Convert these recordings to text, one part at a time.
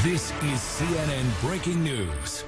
This is CNN Breaking News.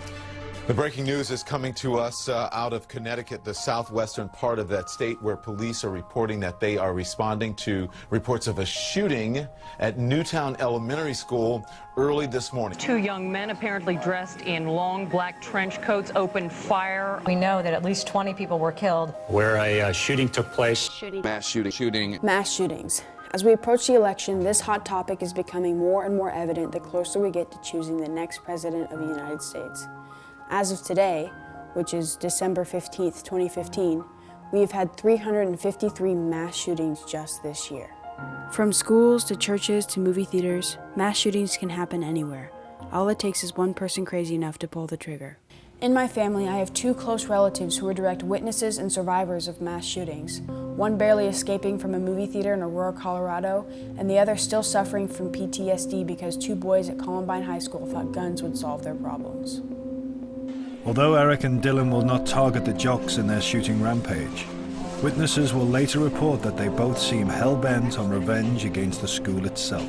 The breaking news is coming to us out of Connecticut, the southwestern part of that state, where police are reporting that they are responding to reports of a shooting at Newtown Elementary School early this morning. Two young men, apparently dressed in long black trench coats, opened fire. We know that at least 20 people were killed. Where a shooting took place. Mass shooting. Mass shootings. As we approach the election, this hot topic is becoming more and more evident the closer we get to choosing the next president of the United States. As of today, which is December 15th, 2015, we have had 353 mass shootings just this year. From schools to churches to movie theaters, mass shootings can happen anywhere. All it takes is one person crazy enough to pull the trigger. In my family, I have two close relatives who are direct witnesses and survivors of mass shootings. One barely escaping from a movie theater in Aurora, Colorado, and the other still suffering from PTSD because two boys at Columbine High School thought guns would solve their problems. Although Eric and Dylan will not target the jocks in their shooting rampage, witnesses will later report that they both seem hell-bent on revenge against the school itself.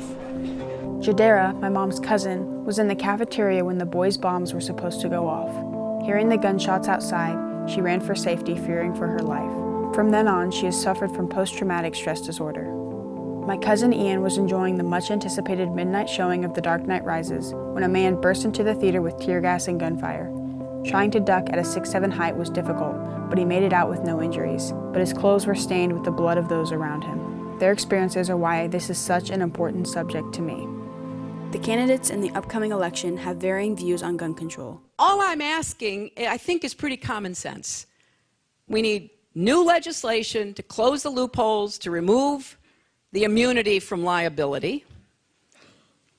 Jadera, my mom's cousin, was in the cafeteria when the boys' bombs were supposed to go off. Hearing the gunshots outside, she ran for safety, fearing for her life. From then on, she has suffered from post-traumatic stress disorder. My cousin Ian was enjoying the much-anticipated midnight showing of The Dark Knight Rises when a man burst into the theater with tear gas and gunfire. Trying to duck at a 6'7" height was difficult, but he made it out with no injuries. But his clothes were stained with the blood of those around him. Their experiences are why this is such an important subject to me. The candidates in the upcoming election have varying views on gun control. All I'm asking, I think, is pretty common sense. We need new legislation to close the loopholes, to remove the immunity from liability,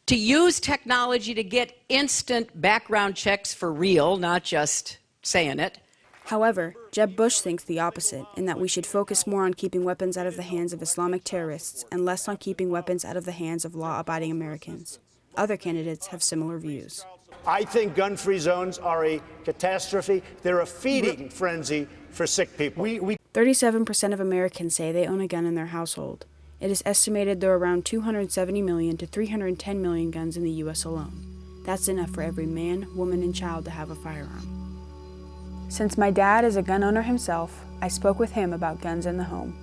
to use technology to get instant background checks for real, not just saying it. However, Jeb Bush thinks the opposite, in that we should focus more on keeping weapons out of the hands of Islamic terrorists and less on keeping weapons out of the hands of law-abiding Americans. Other candidates have similar views. I think gun-free zones are a catastrophe. They're a feeding frenzy for sick people. 37% of Americans say they own a gun in their household. It is estimated there are around 270 million to 310 million guns in the U.S. alone. That's enough for every man, woman, and child to have a firearm. Since my dad is a gun owner himself, I spoke with him about guns in the home.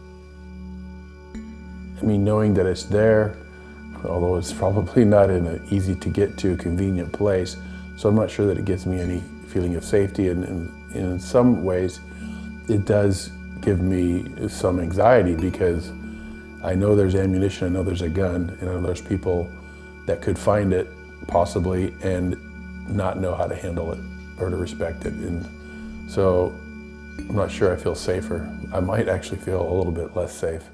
I mean, knowing that it's there, although it's probably not in an easy-to-get-to, convenient place, so I'm not sure that it gives me any feeling of safety, and in some ways, it does give me some anxiety because I know there's ammunition, I know there's a gun, and I know there's people that could find it, possibly, and not know how to handle it or to respect it. And so I'm not sure I feel safer. I might actually feel a little bit less safe.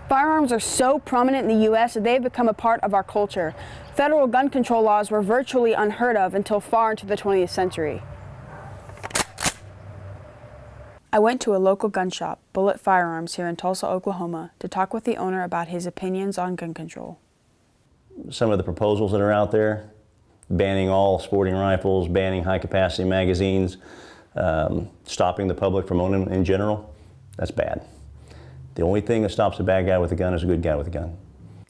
Firearms are so prominent in the U.S. that they've become a part of our culture. Federal gun control laws were virtually unheard of until far into the 20th century. I went to a local gun shop, Bullet Firearms, here in Tulsa, Oklahoma, to talk with the owner about his opinions on gun control. Some of the proposals that are out there, banning all sporting rifles, banning high-capacity magazines, stopping the public from owning them in general, that's bad. The only thing that stops a bad guy with a gun is a good guy with a gun.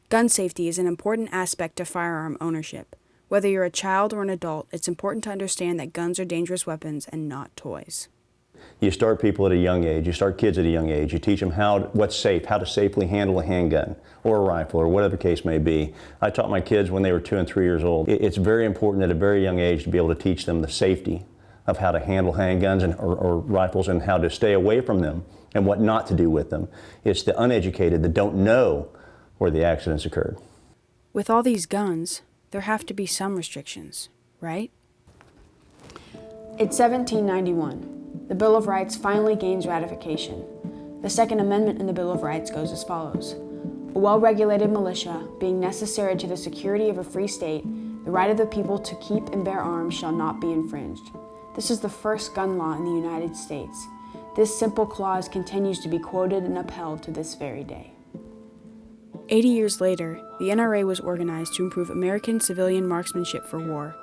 Gun safety is an important aspect of firearm ownership. Whether you're a child or an adult, it's important to understand that guns are dangerous weapons and not toys. You start people at a young age, you start kids at a young age, you teach them what's safe, how to safely handle a handgun or a rifle or whatever the case may be. I taught my kids when they were 2 and 3 years old. It's very important at a very young age to be able to teach them the safety of how to handle handguns or rifles and how to stay away from them and what not to do with them. It's the uneducated that don't know where the accidents occurred. With all these guns, there have to be some restrictions, right? It's 1791. The Bill of Rights finally gains ratification. The Second Amendment in the Bill of Rights goes as follows. A well-regulated militia, being necessary to the security of a free state, the right of the people to keep and bear arms shall not be infringed. This is the first gun law in the United States. This simple clause continues to be quoted and upheld to this very day. 80 years later, the NRA was organized to improve American civilian marksmanship for war.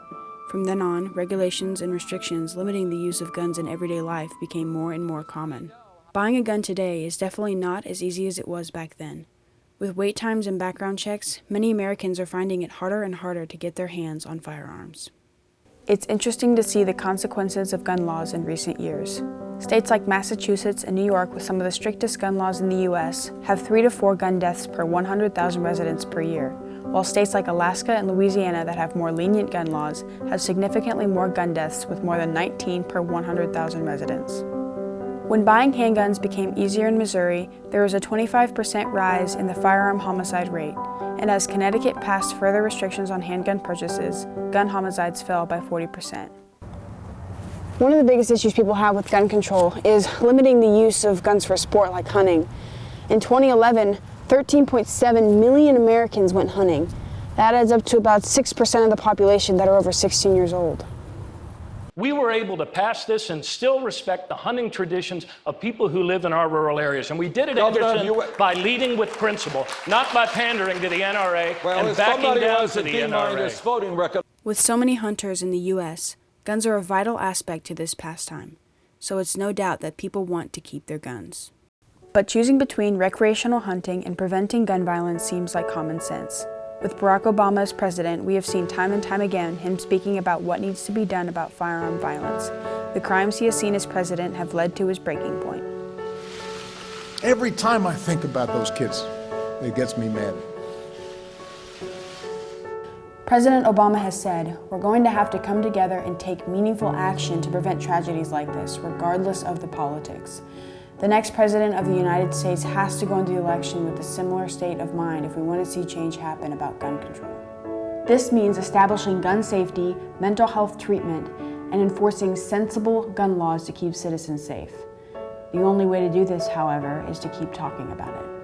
From then on, regulations and restrictions limiting the use of guns in everyday life became more and more common. Buying a gun today is definitely not as easy as it was back then. With wait times and background checks, many Americans are finding it harder and harder to get their hands on firearms. It's interesting to see the consequences of gun laws in recent years. States like Massachusetts and New York, with some of the strictest gun laws in the U.S., have 3 to 4 gun deaths per 100,000 residents per year, while states like Alaska and Louisiana that have more lenient gun laws have significantly more gun deaths with more than 19 per 100,000 residents. When buying handguns became easier in Missouri, there was a 25% rise in the firearm homicide rate, and as Connecticut passed further restrictions on handgun purchases, gun homicides fell by 40%. One of the biggest issues people have with gun control is limiting the use of guns for sport like hunting. In 2011, 13.7 million Americans went hunting. That adds up to about 6% of the population that are over 16 years old. We were able to pass this and still respect the hunting traditions of people who live in our rural areas. And we did it, Anderson, by leading with principle, not by pandering to the NRA and backing down to the NRA. With so many hunters in the U.S., guns are a vital aspect to this pastime, so it's no doubt that people want to keep their guns. But choosing between recreational hunting and preventing gun violence seems like common sense. With Barack Obama as president, we have seen time and time again him speaking about what needs to be done about firearm violence. The crimes he has seen as president have led to his breaking point. Every time I think about those kids, it gets me mad. President Obama has said, we're going to have to come together and take meaningful action to prevent tragedies like this, regardless of the politics. The next president of the United States has to go into the election with a similar state of mind if we want to see change happen about gun control. This means establishing gun safety, mental health treatment, and enforcing sensible gun laws to keep citizens safe. The only way to do this, however, is to keep talking about it.